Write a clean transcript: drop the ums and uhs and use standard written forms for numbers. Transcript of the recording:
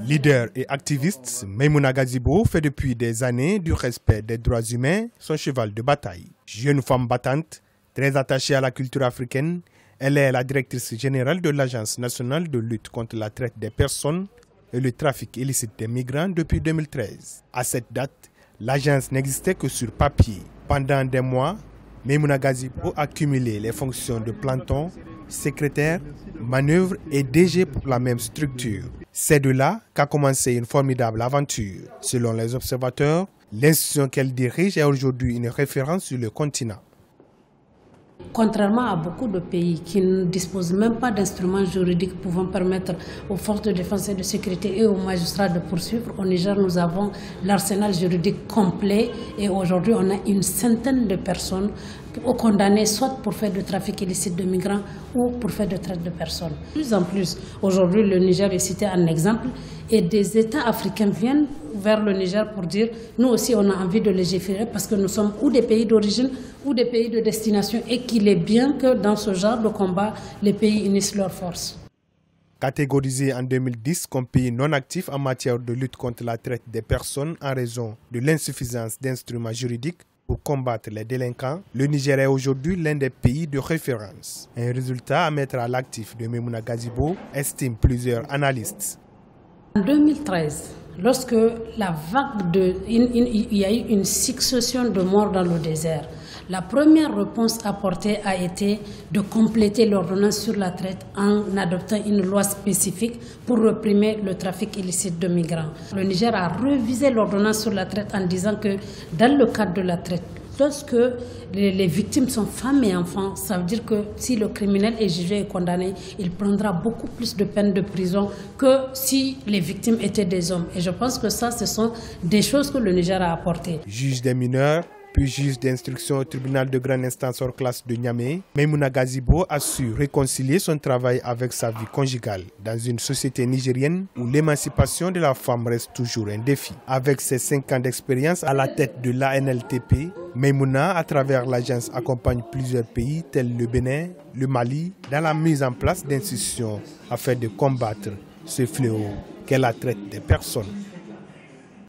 Leader et activiste, Maïmouna Gazibo fait depuis des années du respect des droits humains son cheval de bataille. Jeune femme battante, très attachée à la culture africaine, elle est la directrice générale de l'Agence nationale de lutte contre la traite des personnes et le trafic illicite des migrants depuis 2013. À cette date, l'agence n'existait que sur papier. Pendant des mois, Maïmouna Gazibo a cumulé les fonctions de planton, secrétaire, manœuvre et DG pour la même structure. C'est de là qu'a commencé une formidable aventure. Selon les observateurs, l'institution qu'elle dirige est aujourd'hui une référence sur le continent. Contrairement à beaucoup de pays qui ne disposent même pas d'instruments juridiques pouvant permettre aux forces de défense et de sécurité et aux magistrats de poursuivre, au Niger, nous avons l'arsenal juridique complet et aujourd'hui, on a une centaine de personnes condamnées soit pour faire de trafic illicite de migrants ou pour faire de traite de personnes. De plus en plus, aujourd'hui, le Niger est cité en exemple et des États africains viennent vers le Niger pour dire nous aussi on a envie de légiférer parce que nous sommes ou des pays d'origine ou des pays de destination et qu'il est bien que dans ce genre de combat, les pays unissent leurs forces. Catégorisé en 2010 comme pays non actif en matière de lutte contre la traite des personnes en raison de l'insuffisance d'instruments juridiques pour combattre les délinquants, le Niger est aujourd'hui l'un des pays de référence. Un résultat à mettre à l'actif de Maïmouna Gazibo, estiment plusieurs analystes. En 2013, lorsque il y a eu une succession de morts dans le désert, la première réponse apportée a été de compléter l'ordonnance sur la traite en adoptant une loi spécifique pour réprimer le trafic illicite de migrants. Le Niger a révisé l'ordonnance sur la traite en disant que dans le cadre de la traite, lorsque les victimes sont femmes et enfants, ça veut dire que si le criminel est jugé et condamné, il prendra beaucoup plus de peines de prison que si les victimes étaient des hommes. Et je pense que ça, ce sont des choses que le Niger a apportées. Juge des mineurs, puis juge d'instruction au tribunal de grande instance hors classe de Niamey, Maïmouna Gazibo a su réconcilier son travail avec sa vie conjugale dans une société nigérienne où l'émancipation de la femme reste toujours un défi. Avec ses 5 ans d'expérience à la tête de l'ANLTP, Maïmouna, à travers l'agence, accompagne plusieurs pays tels le Bénin, le Mali, dans la mise en place d'institutions afin de combattre ce fléau qu'est la traite des personnes.